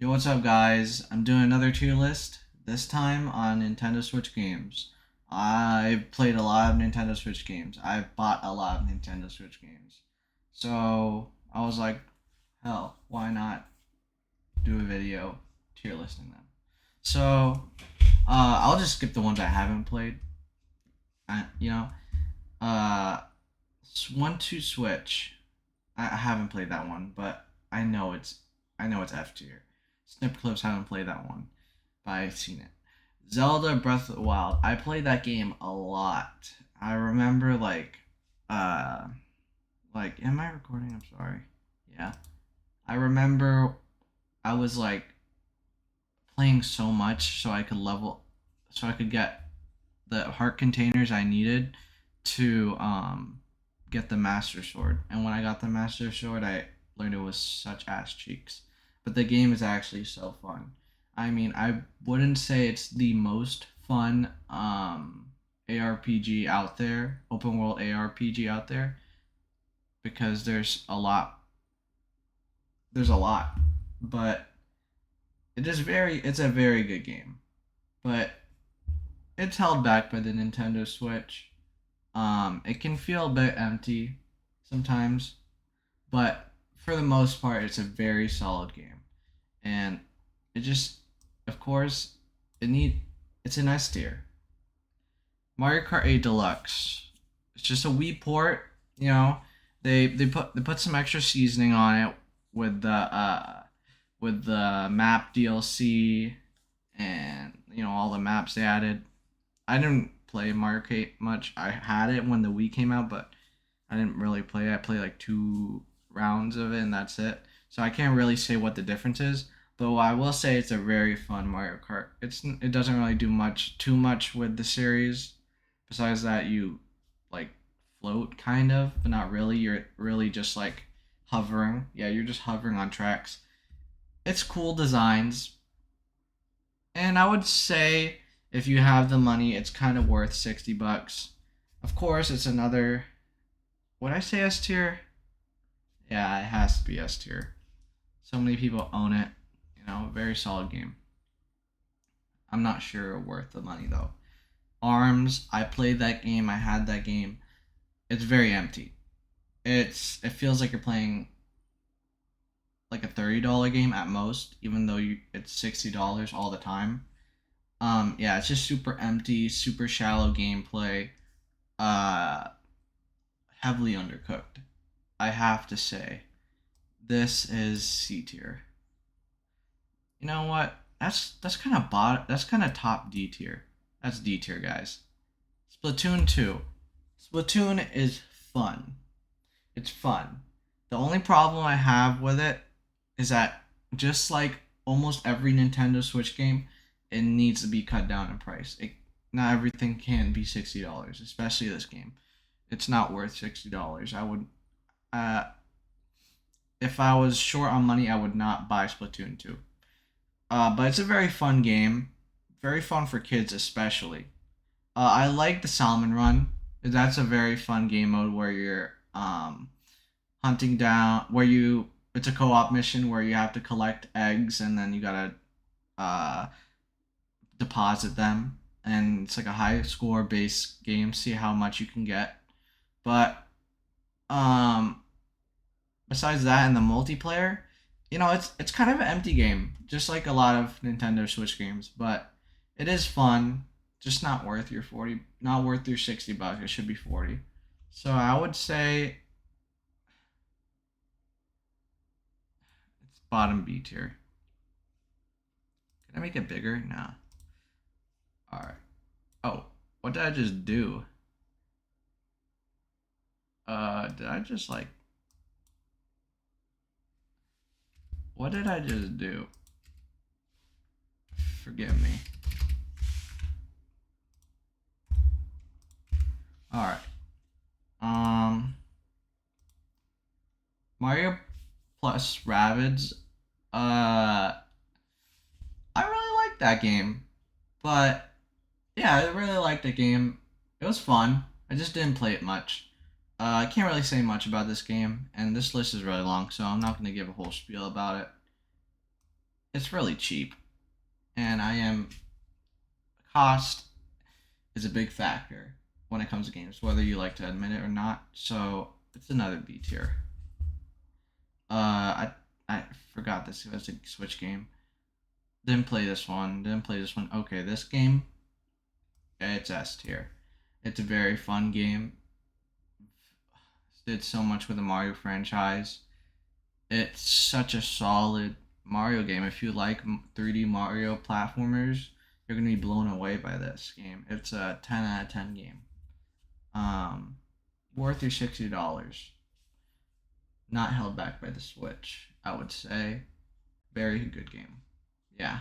Yo, what's up, guys? I'm doing another tier list, this time on Nintendo Switch games. I've played a lot of Nintendo Switch games. I've bought a lot of Nintendo Switch games. So, I was like, hell, why not do a video tier listing them? So, I'll just skip the ones I haven't played. I, you know, uh, 1-2 Switch. I haven't played that one, but I know it's F tier. Snip Clips haven't played that one, but I've seen it. Zelda Breath of the Wild. I played that game a lot. I remember uh am I recording? I'm sorry. Yeah. I remember I was playing so much so I could get the heart containers I needed to get the Master Sword. And when I got the Master Sword, I learned it was such ass cheeks. But the game is actually so fun. I mean, I wouldn't say it's the most fun ARPG out there, open world ARPG out there, because there's a lot, but it's a very good game. But it's held back by the Nintendo Switch. It can feel a bit empty sometimes, but for the most part, it's a very solid game, and it just, of course, it need it's an S tier. Mario Kart 8 Deluxe. It's just a Wii port. You know, they put some extra seasoning on it with the map DLC and all the maps they added. I didn't play Mario Kart much. I had it when the Wii came out, but I didn't really play it. I played like 2 rounds of it, and that's it. So I can't really say what the difference is. But I will say it's a very fun Mario Kart. It doesn't really do too much with the series. Besides that, you like float kind of, but not really. You're really just like hovering. Yeah, you're just hovering on tracks. It's cool designs, and I would say if you have the money, it's kind of worth $60. Of course, it's another. Would I say S tier? Yeah, it has to be S tier. So many people own it. Very solid game. I'm not sure worth the money though. Arms, I played that game. I had that game. It's very empty. It feels like you're playing like a $30 game at most, even though it's $60 all the time. Yeah, it's just super empty, super shallow gameplay. Uh, Heavily undercooked. I have to say, this is C tier. You know what? That's kind of That's kind of top D tier. That's D tier, guys. Splatoon 2. Splatoon is fun. It's fun. The only problem I have with it is that just like almost every Nintendo Switch game, it needs to be cut down in price. Not everything can be $60, especially this game. It's not worth $60. I would, uh, if I was short on money, I would not buy Splatoon 2. But it's a very fun game, very fun for kids especially. I like the Salmon Run. That's a very fun game mode where you're hunting down where you it's a co-op mission where you have to collect eggs and then you gotta uh, deposit them, and it's like a high score based game. See how much you can get, but um, besides that and the multiplayer, it's kind of an empty game, just like a lot of Nintendo Switch games. But it is fun, just not worth your $60. It should be 40. So I would say it's bottom B tier. Can I make it bigger? Nah. All right. Oh, what did I just do? Did I just like? What did I just do? Forgive me. All right. Um, Mario plus Rabbids. I really like that game, but yeah, I really liked the game. It was fun. I just didn't play it much. I can't really say much about this game, and this list is really long, so I'm not going to give a whole spiel about it. it's really cheap, and I am cost is a big factor when it comes to games, whether you like to admit it or not. So it's another B tier. I forgot this was a Switch game. Didn't play this one. Didn't play this one. Okay, this game, it's S tier. It's a very fun game. Did so much with the Mario franchise. It's such a solid Mario game. If you like 3D Mario platformers, you're gonna be blown away by this game. It's a 10 out of 10 game. Um, Worth your $60. Not held back by the Switch, I would say. Very good game. Yeah,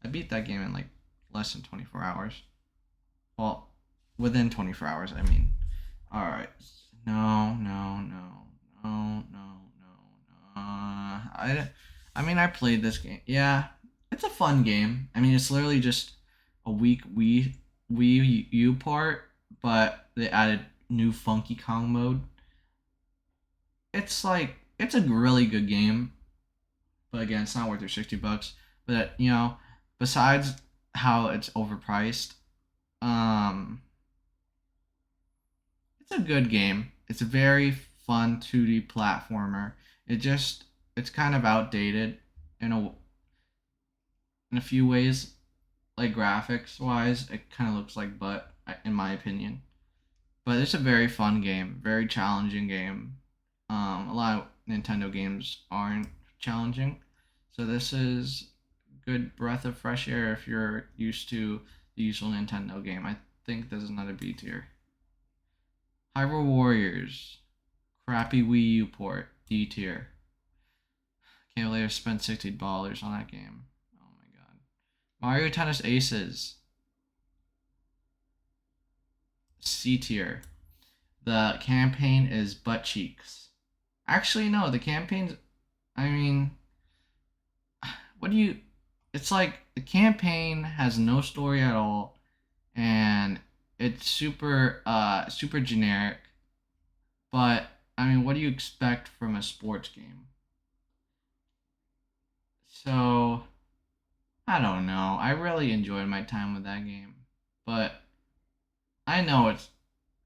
I beat that game in like less than 24 hours. Well, within 24 hours, I mean. All right. No, no, no, no, no, no. I mean, I played this game. Yeah, it's a fun game. I mean, it's literally just a weak Wii U part, but they added new Funky Kong mode. It's like it's a really good game, but again, it's not worth your $60. But besides how it's overpriced, um, it's a good game. It's a very fun 2D platformer. It's kind of outdated in a few ways, like graphics wise. It kind of looks like butt in my opinion. But it's a very fun game, very challenging game. A lot of Nintendo games aren't challenging, so this is good breath of fresh air if you're used to the usual Nintendo game. I think this is another B tier. Hyrule Warriors, crappy Wii U port, D tier. Can't believe I spent $60 on that game. Oh my god. Mario Tennis Aces, C tier. The campaign is butt cheeks. Actually, no, the campaign's. I mean, what do you. It's like the campaign has no story at all, and it's super generic. But I mean, what do you expect from a sports game? So I don't know. I really enjoyed my time with that game, but I know it's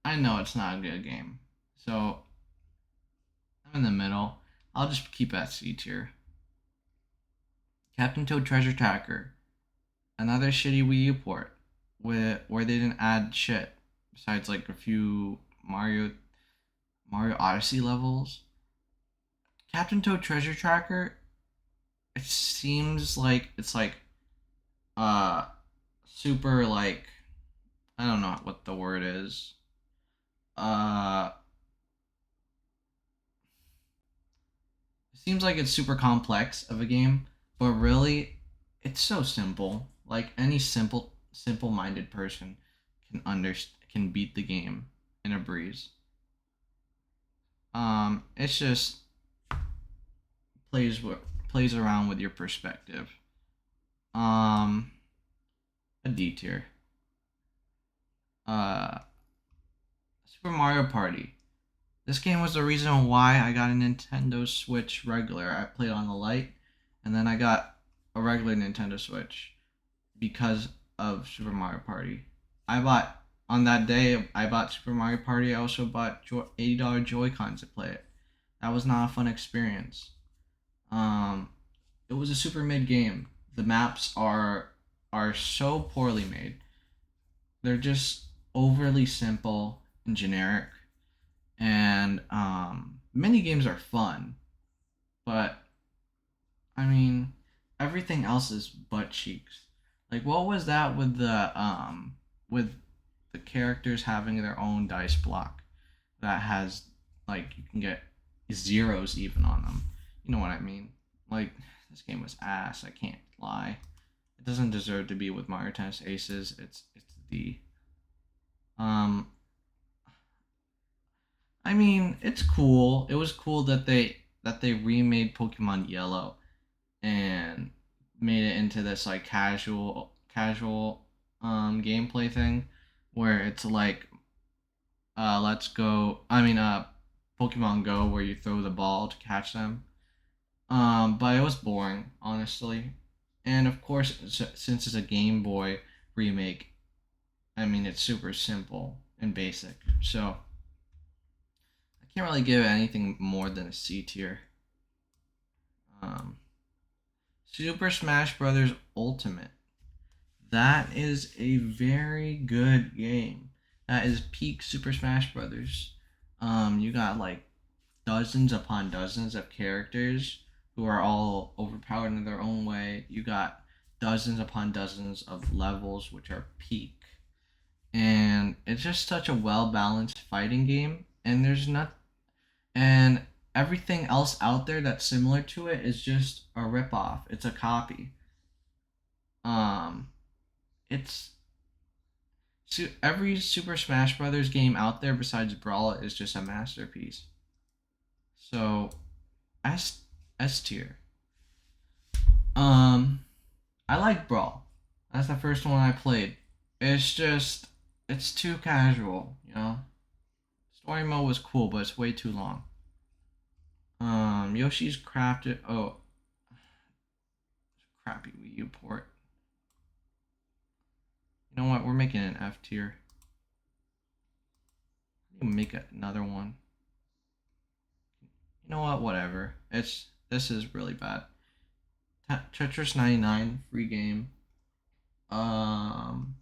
I know it's not a good game. So I'm in the middle. I'll just keep at C tier. Captain Toad Treasure Tracker, another shitty Wii U port, where they didn't add shit besides like a few Mario Odyssey levels. Captain Toad Treasure Tracker, it seems like it's like uh super like I don't know what the word is. Uh it seems like it's super complex of a game, but really it's so simple. Like any simple-minded person can beat the game in a breeze. It's just plays plays around with your perspective. Um, a D tier. Uh, Super Mario Party. This game was the reason why I got a Nintendo Switch regular. I played on the Lite, and then I got a regular Nintendo Switch because of Super Mario Party. I bought on that day. I bought Super Mario Party. I also bought $80 Joy Cons to play it. That was not a fun experience. Um, it was a super mid game. The maps are so poorly made. They're just overly simple and generic. And mini games are fun, but I mean everything else is butt cheeks. Like what was that with the characters having their own dice block that has like you can get zeros even on them. You know what I mean? Like this game was ass. I can't lie. It doesn't deserve to be with Mario Tennis Aces. It's D. Um, I mean, it's cool. It was cool that they remade Pokemon Yellow and made it into this like casual gameplay thing where it's like let's go I mean Pokemon Go where you throw the ball to catch them. But it was boring, honestly. And of course, since it's a Game Boy remake, I mean it's super simple and basic. So I can't really give it anything more than a C tier. Um, Super Smash Brothers Ultimate. That is a very good game. That is peak Super Smash Brothers. You got like dozens upon dozens of characters who are all overpowered in their own way. You got dozens upon dozens of levels which are peak. And it's just such a well balanced fighting game. And there's not and everything else out there that's similar to it is just a ripoff. It's a copy. Um it's every Super Smash Brothers game out there besides Brawl is just a masterpiece. So S S tier. Um, I like Brawl. That's the first one I played. It's just it's too casual, you know. Story mode was cool, but it's way too long. Yoshi's Crafted. Oh, crappy Wii U port. You know what? We're making an F tier. Make another one. You know what? Whatever. This is really bad. Tetris 99 free game. Um,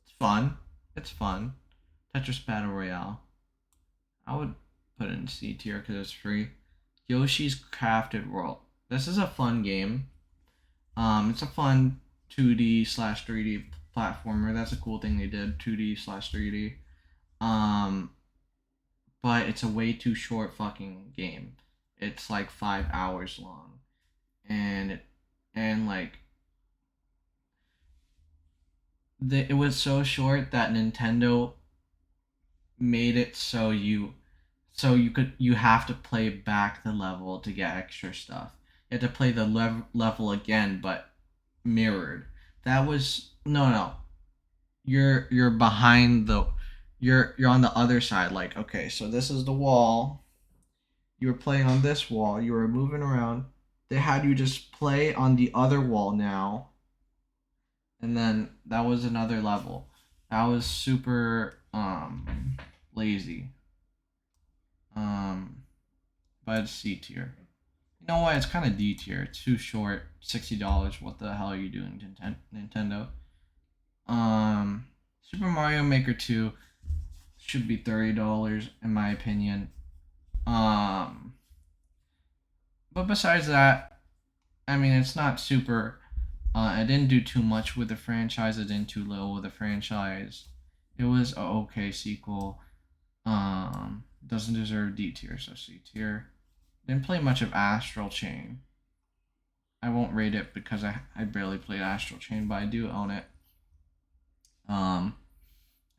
it's fun. It's fun. Tetris Battle Royale. I would put it in C tier because it's free. Yoshi's Crafted World. This is a fun game. It's a fun 2D slash 3D platformer. That's a cool thing they did. 2D slash 3D. Um, but it's a way too short fucking game. It's like 5 hours long, and like it was so short that Nintendo made it you have to play back the level to get extra stuff. You have to play the level again, but mirrored. That was no. You're behind the you're on the other side. Like okay, so this is the wall. You were playing on this wall. You were moving around. They had you just play on the other wall now, and then that was another level. That was super lazy. Um, but it's C tier. You know what? It's kind of D tier. It's too short. $60. What the hell are you doing, Nintendo? Super Mario Maker 2 should be $30 in my opinion. Um, but besides that, I mean, it's not super. I didn't do too much with the franchise. I didn't too little with the franchise. It was a okay sequel. Doesn't deserve D tier, so C tier. Didn't play much of Astral Chain. I won't rate it because I barely played Astral Chain, but I do own it. Um,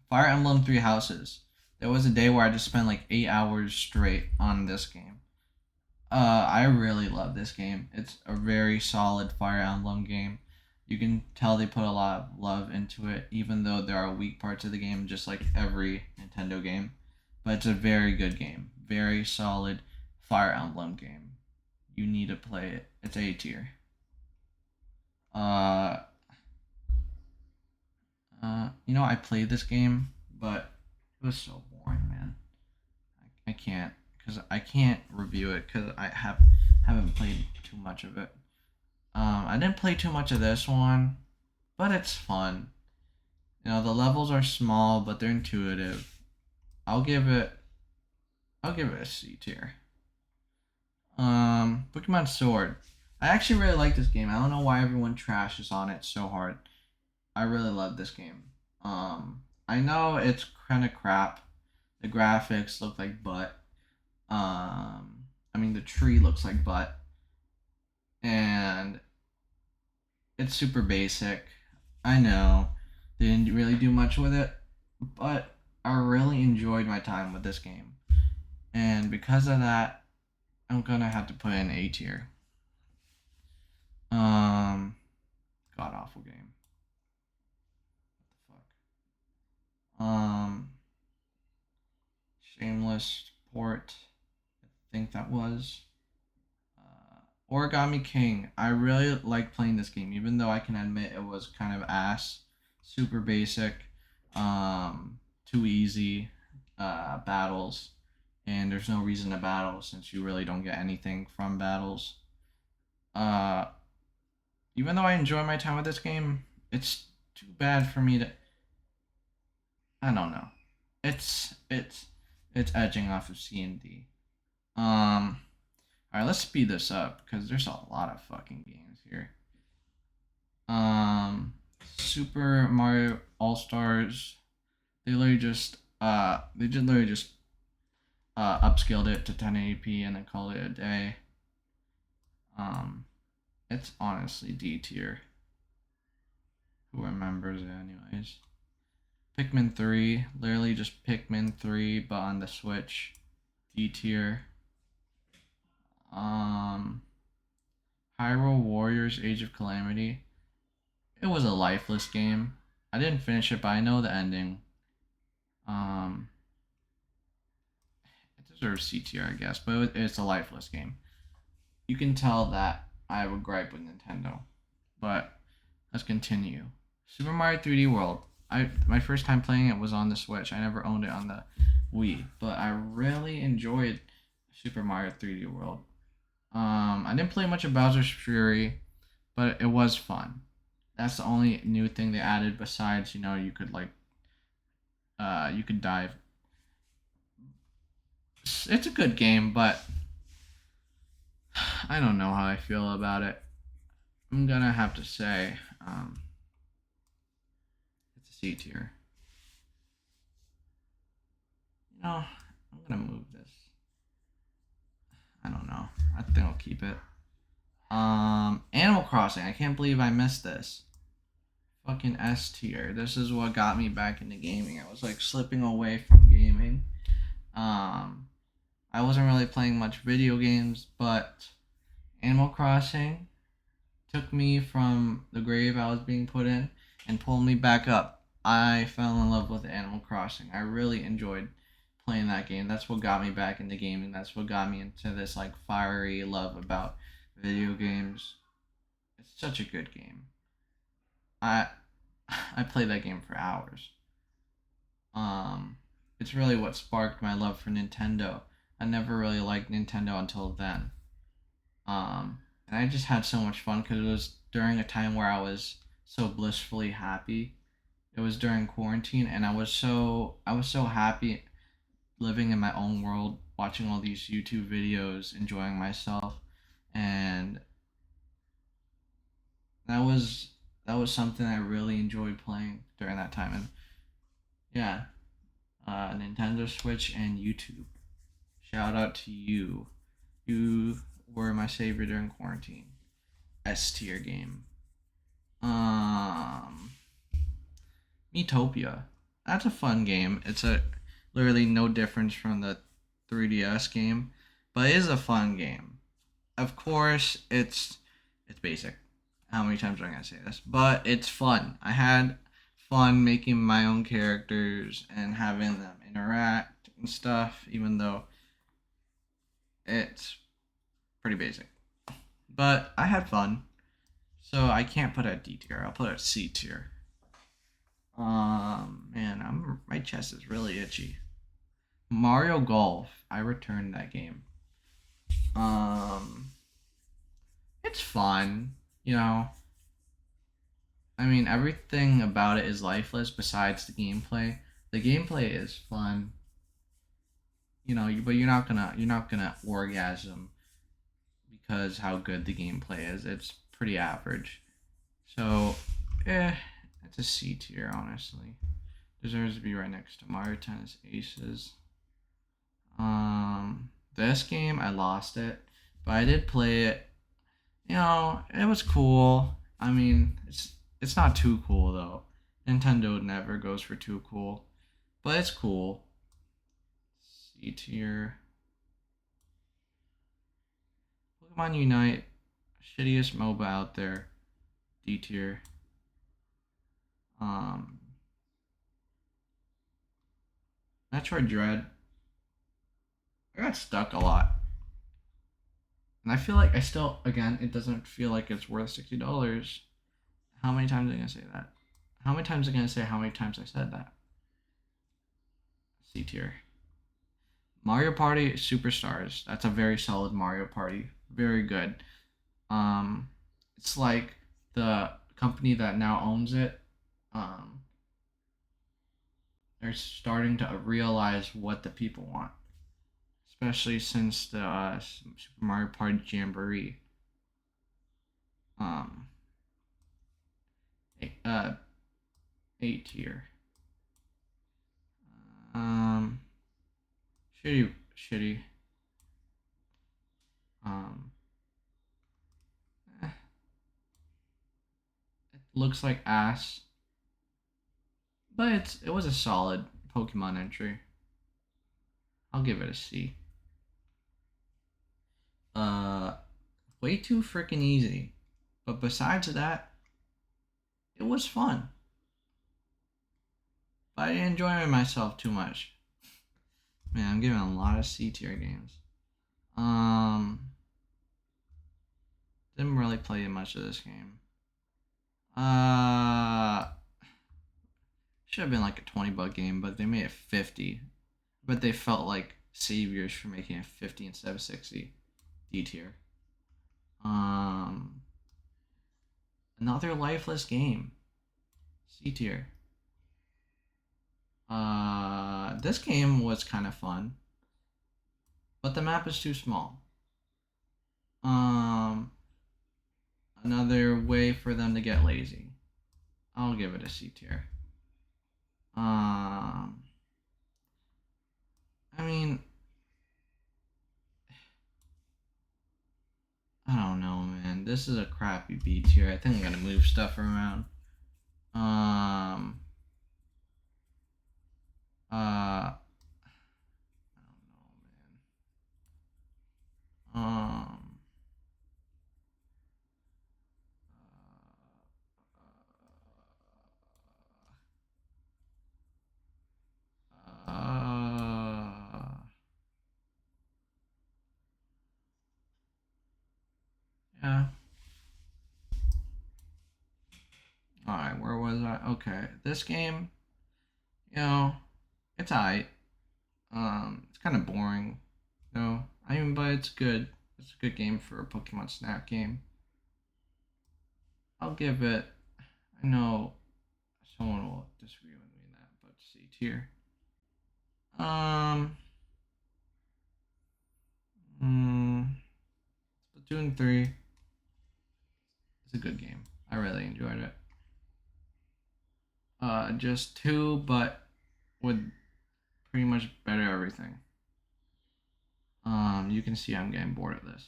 Fire Emblem Three Houses. There was a day where I just spent like 8 hours straight on this game. I really love this game. It's a very solid Fire Emblem game. You can tell they put a lot of love into it, even though there are weak parts of the game, just like every Nintendo game. But it's a very good game. Very solid Fire Emblem game. You need to play it. It's A tier. Uh, I played this game, but it was so boring, man. I can't because I can't review it because haven't played too much of it. I didn't play too much of this one, but it's fun. The levels are small, but they're intuitive. I'll give it I'll give it a C tier. Pokemon Sword. I actually really like this game. I don't know why everyone trashes on it so hard. I really love this game. I know it's kind of crap. The graphics look like butt. I mean the tree looks like butt, and it's super basic. I know they didn't really do much with it, but I really enjoyed my time with this game, and because of that, I'm gonna have to put in A tier. Um, God awful game. What the fuck? Shameless port. I think that was. Origami King. I really like playing this game, even though I can admit it was kind of ass, super basic, too easy, battles, and there's no reason to battle since you really don't get anything from battles. Uh, Even though I enjoy my time with this game, it's too bad for me to. I don't know. It's it's it's edging off of C and D. Um, all right, let's speed this up because there's a lot of fucking games here. Um, Super Mario All Stars. They literally just upscaled it to 1080p and then called it a day. Um, it's honestly D tier. Who remembers it, anyways? Pikmin 3, literally just Pikmin 3, but on the Switch. D tier. Um, Hyrule Warriors Age of Calamity. It was a lifeless game. I didn't finish it, but I know the ending. Um, it deserves C tier, I guess, but it's a lifeless game. You can tell that I have a gripe with Nintendo. But let's continue. Super Mario 3D World. My first time playing it was on the Switch. I never owned it on the Wii, but I really enjoyed Super Mario 3D World. I didn't play much of Bowser's Fury, but it was fun. That's the only new thing they added besides, you could you could dive. It's a good game, but I don't know how I feel about it. I'm gonna have to say it's a C tier. I'm gonna move this. I don't know. I think I'll keep it. Animal Crossing. I can't believe I missed this. Fucking S tier. This is what got me back into gaming. I was like slipping away from gaming. Um, I wasn't really playing much video games, but Animal Crossing took me from the grave I was being put in and pulled me back up. I fell in love with Animal Crossing. I really enjoyed playing that game. That's what got me back into gaming. That's what got me into this like fiery love about video games. It's such a good game. I I played that game for hours. Um it's really what sparked my love for Nintendo. I never really liked Nintendo until then. And I just had so much fun because it was during a time where I was so blissfully happy. It was during quarantine, and I was so happy living in my own world, watching all these YouTube videos, enjoying myself, and that was that was something I really enjoyed playing during that time. And yeah, Nintendo Switch and YouTube. Shout out to you. You were my savior during quarantine. S tier game. Um, Metopia. That's a fun game. It's a literally no difference from the 3DS game, but it is a fun game. Of course, it's basic. How many times am I gonna say this? But it's fun. I had fun making my own characters and having them interact and stuff, even though it's pretty basic. But I had fun, so I can't put it at D tier. I'll put it at C tier. Man, my chest is really itchy. Mario Golf. I returned that game. Um, it's fun. You know, I mean, everything about it is lifeless besides the gameplay. The gameplay is fun. But you're not gonna orgasm because how good the gameplay is. It's pretty average. So, it's a C tier, honestly. Deserves to be right next to Mario Tennis Aces. This game I lost it, but I did play it. It was cool. I mean, it's not too cool though. Nintendo never goes for too cool, but it's cool. C tier. Pokemon Unite, shittiest MOBA out there. D tier. Um, Metroid Dread. I got stuck a lot. And I feel like I still, again, it doesn't feel like it's worth $60. How many times am I gonna say that? How many times am I gonna say how many times I said that? C tier. Mario Party Superstars. That's a very solid Mario Party. Very good. Um, it's like the company that now owns it. Um, they're starting to realize what the people want, especially since the Super Mario Party Jamboree. Um, a, uh, A tier. Um, shitty. Um, eh, it looks like ass, but it was a solid Pokemon entry. I'll give it a C. Uh, way too freaking easy. But besides that, it was fun. But I didn't enjoy myself too much. Man, I'm giving a lot of C tier games. Didn't really play much of this game. Should have been like a $20 game, but they made it 50. But they felt like saviors for making it 50 instead of 60. D tier. Um, Another lifeless game. C tier. This game was kind of fun, but the map is too small. Um, Another way for them to get lazy. I'll give it a C tier. I mean, I don't know, man. This is a crappy B tier. I think I'm gonna move stuff around. I don't know, man. Yeah. All right, where was I? Okay, this game, it's alright. It's kind of boring, but it's good. It's a good game for a Pokemon Snap game. I'll give it. I know someone will disagree with me in that, but C tier. Um, mm, Splatoon 3 is a good game. I really enjoyed it. Just 2, but with pretty much better everything. You can see I'm getting bored of this.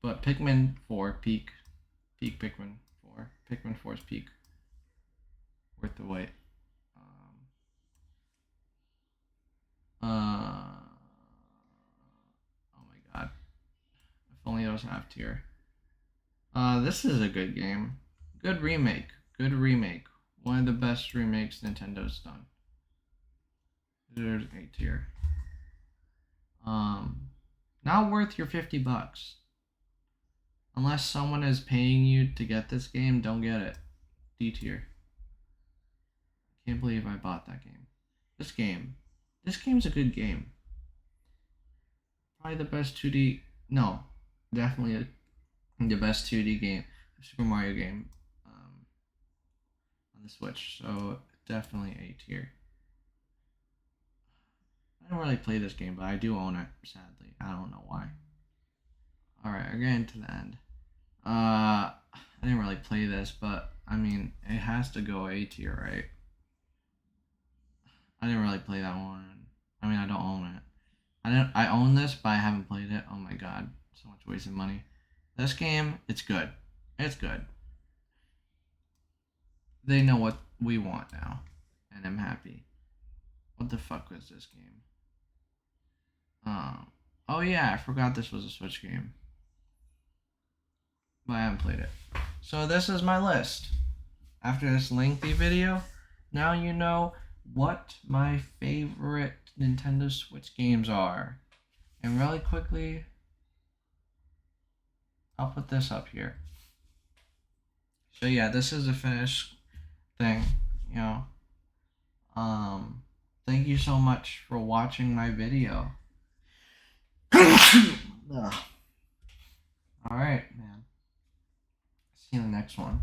But Pikmin 4 peak Pikmin 4. Pikmin 4's peak. Worth the wait. Oh my god. If only it was half tier. This is a good game. Good remake. Good remake. One of the best remakes Nintendo's done. There's A tier. Not worth your $50. Unless someone is paying you to get this game, don't get it. D tier. Can't believe I bought that game. This game's a good game. Probably the best 2D. No, definitely the best 2D game, Super Mario game, on the Switch. So definitely A tier. I don't really play this game, but I do own it. Sadly, I don't know why. All right, we're getting to the end. I didn't really play this, but I mean, it has to go A tier, right? I didn't really play that one. I mean, I don't own it. I own this, but I haven't played it. Oh my god, so much wasted money. This game, it's good. It's good. They know what we want now, and I'm happy. What the fuck was this game? Oh yeah, I forgot this was a Switch game, but I haven't played it. So this is my list. After this lengthy video, now you know what my favorite Nintendo Switch games are. And really quickly, I'll put this up here. So yeah, this is a finished thing, you know. Thank you so much for watching my video. Ugh. All right, man. See you in the next one.